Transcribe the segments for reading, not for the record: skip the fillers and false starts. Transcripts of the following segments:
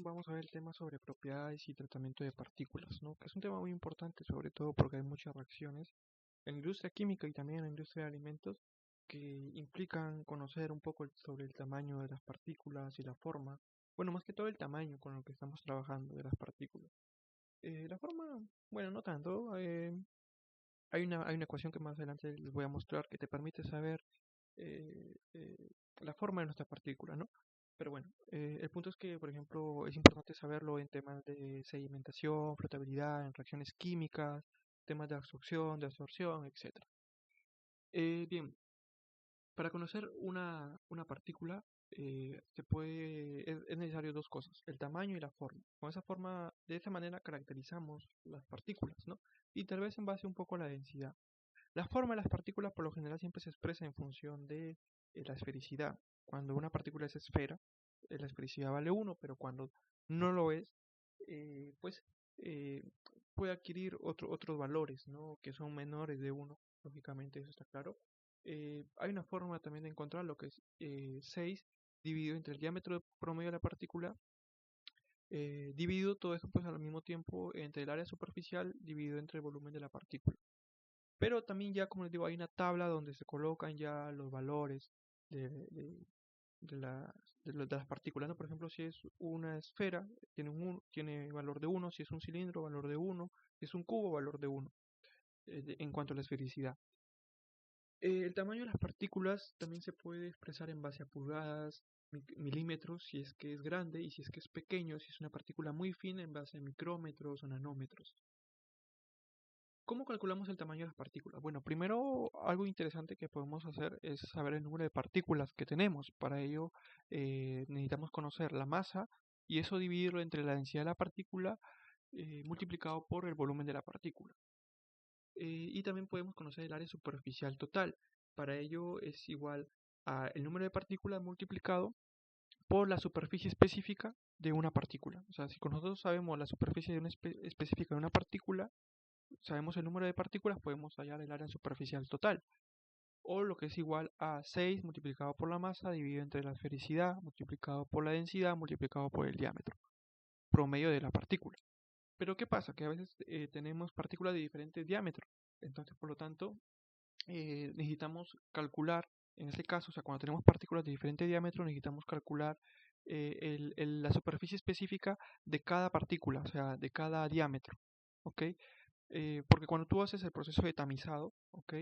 vamos a ver el tema sobre propiedades y tratamiento de partículas, ¿no? Que es un tema muy importante, sobre todo porque hay muchas reacciones en la industria química y también en la industria de alimentos que implican conocer un poco sobre el tamaño de las partículas y la forma, bueno, más que todo el tamaño con el que estamos trabajando de las partículas. La forma, bueno, no tanto. Hay una ecuación que más adelante les voy a mostrar que te permite saber la forma de nuestra partícula, ¿no? Pero bueno, el punto es que, por ejemplo, es importante saberlo en temas de sedimentación, flotabilidad, en reacciones químicas, temas de absorción, etcétera. Bien, para conocer una partícula es necesario dos cosas, el tamaño y la forma. De esa manera caracterizamos las partículas, ¿no? Y tal vez en base un poco a la densidad. La forma de las partículas por lo general siempre se expresa en función de la esfericidad. Cuando una partícula es esfera, la esfericidad vale 1, pero cuando no lo es, pues eh, puede adquirir otros valores, ¿no? Que son menores de 1, lógicamente eso está claro. Hay una forma también de encontrar lo que es 6 dividido entre el diámetro promedio de la partícula, dividido todo eso pues al mismo tiempo entre el área superficial dividido entre el volumen de la partícula. Pero también ya, como les digo, hay una tabla donde se colocan ya los valores de, de- de las, de las partículas, ¿no? Por ejemplo, si es una esfera, tiene valor de 1; si es un cilindro, valor de 1; si es un cubo, valor de 1, en cuanto a la esfericidad. El tamaño de las partículas también se puede expresar en base a pulgadas, milímetros, si es que es grande, y si es que es pequeño, si es una partícula muy fina, en base a micrómetros o nanómetros. ¿Cómo calculamos el tamaño de las partículas? Bueno, primero algo interesante que podemos hacer es saber el número de partículas que tenemos. Para ello necesitamos conocer la masa y eso dividirlo entre la densidad de la partícula multiplicado por el volumen de la partícula. Y también podemos conocer el área superficial total. Para ello es igual a el número de partículas multiplicado por la superficie específica de una partícula. O sea, si nosotros sabemos la superficie de específica de una partícula, sabemos el número de partículas, podemos hallar el área superficial total. O lo que es igual a 6 multiplicado por la masa dividido entre la esfericidad multiplicado por la densidad multiplicado por el diámetro promedio de la partícula. Pero ¿qué pasa? Que a veces tenemos partículas de diferentes diámetros. Entonces, por lo tanto, necesitamos calcular, en este caso, o sea, cuando tenemos partículas de diferente diámetro, necesitamos calcular la superficie específica de cada partícula, o sea, de cada diámetro. ¿Ok? Porque cuando tú haces el proceso de tamizado, ¿ok?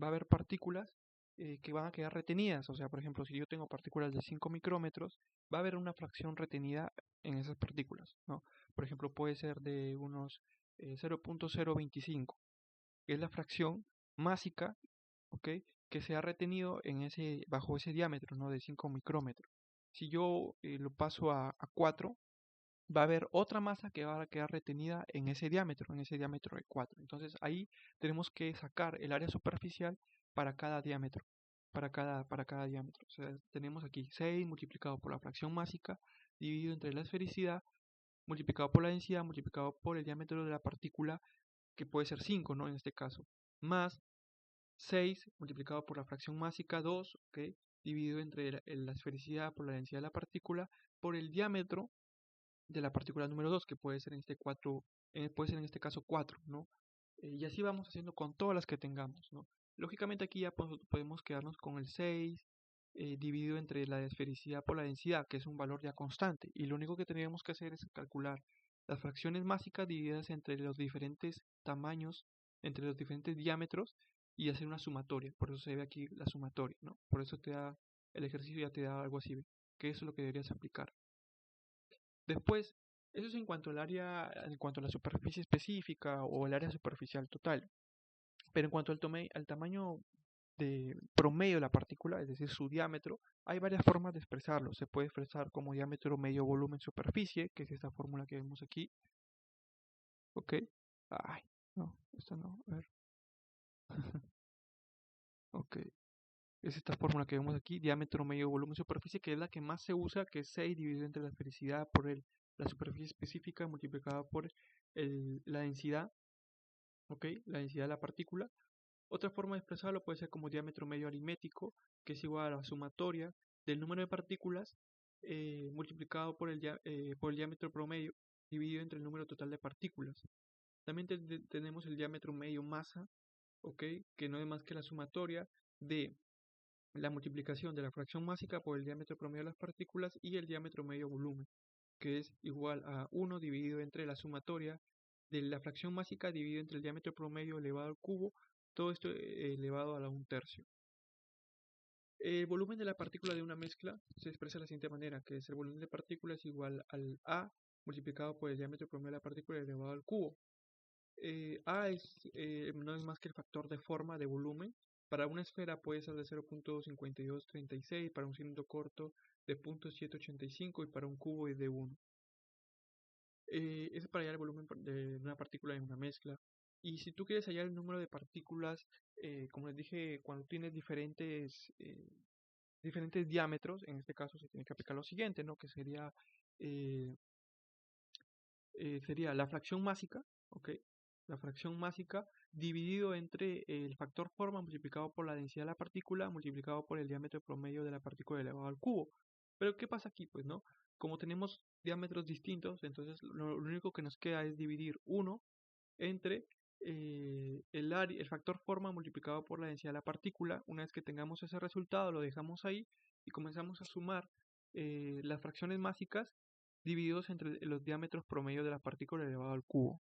Va a haber partículas que van a quedar retenidas. O sea, por ejemplo, si yo tengo partículas de 5 micrómetros, va a haber una fracción retenida en esas partículas, ¿no? Por ejemplo, puede ser de unos 0.025, que es la fracción másica, ¿ok? Que se ha retenido bajo ese diámetro, ¿no? De 5 micrómetros. Si yo lo paso a 4, va a haber otra masa que va a quedar retenida en ese diámetro de 4. Entonces ahí tenemos que sacar el área superficial para cada diámetro, para cada diámetro. O sea, tenemos aquí 6 multiplicado por la fracción másica dividido entre la esfericidad, multiplicado por la densidad, multiplicado por el diámetro de la partícula, que puede ser 5, ¿no? En este caso, más 6 multiplicado por la fracción másica 2, ¿ok? Dividido entre la esfericidad por la densidad de la partícula, por el diámetro de la partícula número 2, que puede ser puede ser en este caso 4, ¿no? Y así vamos haciendo con todas las que tengamos, ¿no? Lógicamente aquí ya podemos quedarnos con el 6 dividido entre la esfericidad por la densidad, que es un valor ya constante, y lo único que tendríamos que hacer es calcular las fracciones másicas divididas entre los diferentes tamaños, entre los diferentes diámetros, y hacer una sumatoria. Por eso se ve aquí la sumatoria, ¿no? Por eso el ejercicio ya te da algo así, que eso es lo que deberías aplicar. Después, eso es en cuanto a la superficie específica o el área superficial total. Pero en cuanto al tamaño de promedio de la partícula, es decir, su diámetro, hay varias formas de expresarlo. Se puede expresar como diámetro medio volumen superficie, que es esta fórmula que vemos aquí. ¿Ok? Ay, no, esta no, a ver. Ok, es esta fórmula que vemos aquí, diámetro medio volumen superficie, que es la que más se usa, que es 6 dividido entre la esfericidad por la superficie específica multiplicada por la densidad, ¿ok? La densidad de la partícula. Otra forma de expresarlo puede ser como diámetro medio aritmético, que es igual a la sumatoria del número de partículas multiplicado por el diámetro promedio dividido entre el número total de partículas. También tenemos el diámetro medio masa, ¿ok? Que no es más que la sumatoria de la multiplicación de la fracción másica por el diámetro promedio de las partículas y el diámetro medio volumen, que es igual a 1 dividido entre la sumatoria de la fracción másica dividido entre el diámetro promedio elevado al cubo, todo esto elevado a la 1/3. El volumen de la partícula de una mezcla se expresa de la siguiente manera, que es el volumen de partícula es igual al A multiplicado por el diámetro promedio de la partícula elevado al cubo. A no es más que el factor de forma de volumen. Para una esfera puede ser de 0.5236, para un cilindro corto de 0.785 y para un cubo es de 1. Eso es para hallar el volumen de una partícula en una mezcla. Y si tú quieres hallar el número de partículas, como les dije, cuando tienes diferentes diámetros, en este caso se tiene que aplicar lo siguiente, ¿no? Que eh, sería la fracción másica, ¿ok? La fracción másica dividido entre el factor forma multiplicado por la densidad de la partícula multiplicado por el diámetro promedio de la partícula elevado al cubo. Pero ¿qué pasa aquí? Pues no, como tenemos diámetros distintos, entonces lo único que nos queda es dividir 1 entre el factor forma multiplicado por la densidad de la partícula. Una vez que tengamos ese resultado, lo dejamos ahí y comenzamos a sumar las fracciones másicas divididos entre los diámetros promedio de la partícula elevado al cubo.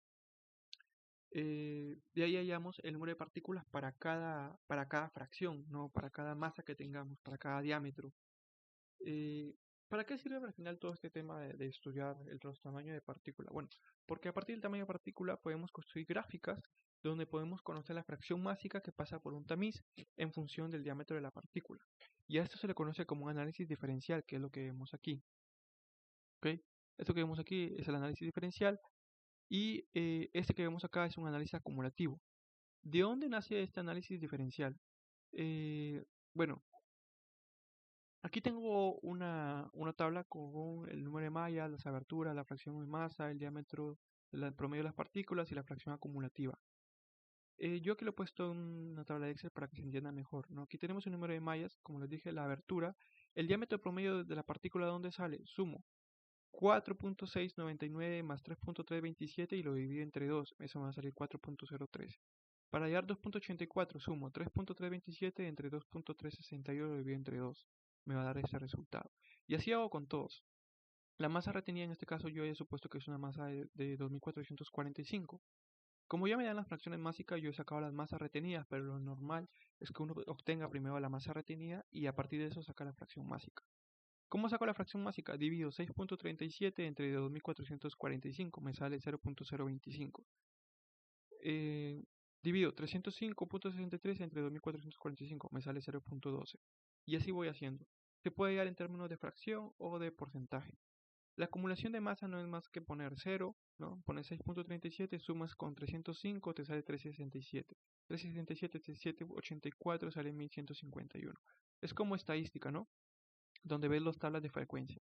De ahí hallamos el número de partículas para cada fracción, ¿no? Para cada masa que tengamos, para cada diámetro. ¿Para qué sirve al final todo este tema de estudiar los tamaños de partícula? Bueno, porque a partir del tamaño de partícula podemos construir gráficas donde podemos conocer la fracción másica que pasa por un tamiz en función del diámetro de la partícula. Y a esto se le conoce como un análisis diferencial, que es lo que vemos aquí. ¿Ok? Esto que vemos aquí es el análisis diferencial y este que vemos acá es un análisis acumulativo. ¿De dónde nace este análisis diferencial? Bueno, aquí tengo una tabla con el número de mallas, las aberturas, la fracción de masa, el diámetro, el promedio de las partículas y la fracción acumulativa. Yo aquí lo he puesto en una tabla de Excel para que se entienda mejor, ¿no? Aquí tenemos un número de mallas, como les dije, la abertura, el diámetro promedio de la partícula, ¿de dónde sale? Sumo 4.699 más 3.327 y lo divido entre 2, eso me va a salir 4.03. Para hallar 2.84 sumo 3.327 entre 2.361 lo divido entre 2, me va a dar ese resultado. Y así hago con todos. La masa retenida en este caso yo he supuesto que es una masa de 2445. Como ya me dan las fracciones másicas, yo he sacado las masas retenidas, pero lo normal es que uno obtenga primero la masa retenida y a partir de eso saca la fracción másica. ¿Cómo saco la fracción másica? Divido 6.37 entre 2445, me sale 0.025. Divido 305.63 entre 2445, me sale 0.12. Y así voy haciendo. Se puede hallar en términos de fracción o de porcentaje. La acumulación de masa no es más que poner 0, ¿no? Pones 6.37, sumas con 305, te sale 367. 367, 784, sale 1151. Es como estadística, ¿no? Donde ves las tablas de frecuencia.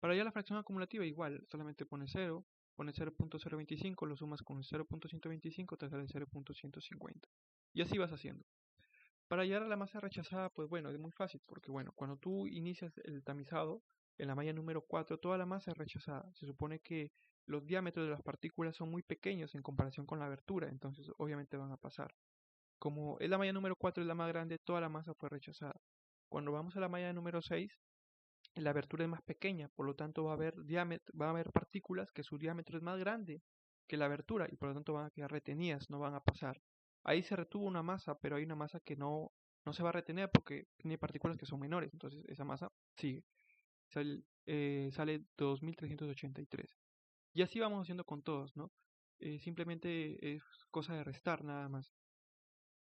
Para hallar la fracción acumulativa igual, solamente pones 0, pones 0.025, lo sumas con 0.125, te sale 0.150. Y así vas haciendo. Para hallar la masa rechazada, pues bueno, es muy fácil, porque bueno, cuando tú inicias el tamizado, en la malla número 4, toda la masa es rechazada. Se supone que los diámetros de las partículas son muy pequeños en comparación con la abertura, entonces obviamente van a pasar. Como es la malla número 4 es la más grande, toda la masa fue rechazada. Cuando vamos a la malla número 6, la abertura es más pequeña, por lo tanto va a haber partículas que su diámetro es más grande que la abertura y por lo tanto van a quedar retenidas, no van a pasar. Ahí se retuvo una masa, pero hay una masa que no se va a retener porque tiene partículas que son menores, entonces esa masa sigue. Sale 2383. Y así vamos haciendo con todos, ¿no? Simplemente es cosa de restar nada más.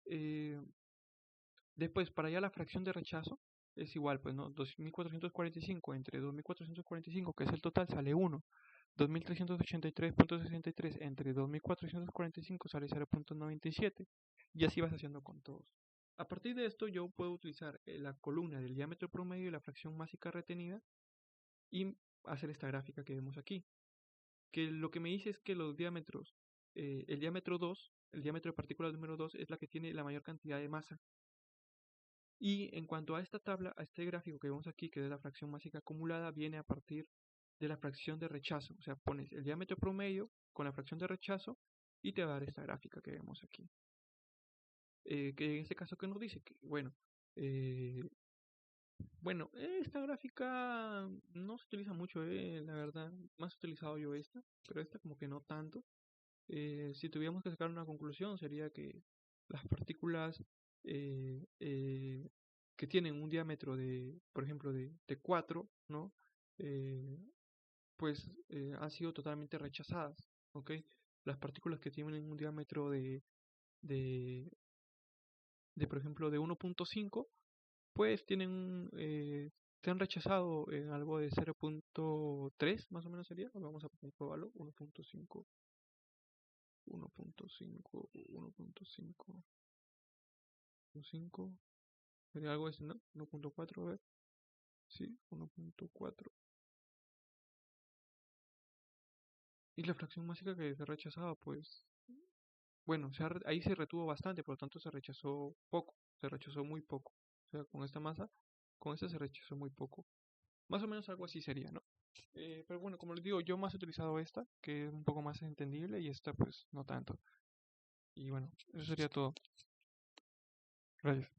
Eh, Después, para allá la fracción de rechazo es igual, pues, ¿no? 2445 entre 2445, que es el total, sale 1. 2383.63 entre 2445 sale 0.97. Y así vas haciendo con todos. A partir de esto yo puedo utilizar la columna del diámetro promedio y la fracción másica retenida y hacer esta gráfica que vemos aquí. Que lo que me dice es que los diámetros, el diámetro 2, el diámetro de partícula número 2 es la que tiene la mayor cantidad de masa. Y en cuanto a esta tabla, a este gráfico que vemos aquí, que es la fracción másica acumulada, viene a partir de la fracción de rechazo. O sea, pones el diámetro promedio con la fracción de rechazo y te va a dar esta gráfica que vemos aquí. Que en este caso que nos dice que, eh, esta gráfica no se utiliza mucho, la verdad. Más he utilizado yo esta, pero esta como que no tanto. Si tuviéramos que sacar una conclusión sería que las partículas eh, eh, que tienen un diámetro de, por ejemplo, de 4, ¿no? Eh, han sido totalmente rechazadas, ¿ok? Las partículas que tienen un diámetro de, por ejemplo, de 1.5, pues se han rechazado en algo de 0.3, más o menos sería. Vamos a comprobarlo, 1.5, 1.5, 1.5. 5 sería algo así, ¿no? 1.4, a ver. Sí, 1.4. Y la fracción mágica que se rechazaba, pues, ahí se retuvo bastante, por lo tanto se rechazó poco, se rechazó muy poco. O sea, con esta masa, con esta se rechazó muy poco. Más o menos algo así sería, ¿no? Pero bueno, como les digo, yo más he utilizado esta, que es un poco más entendible, y esta, pues, no tanto. Y bueno, eso sería todo. Gracias.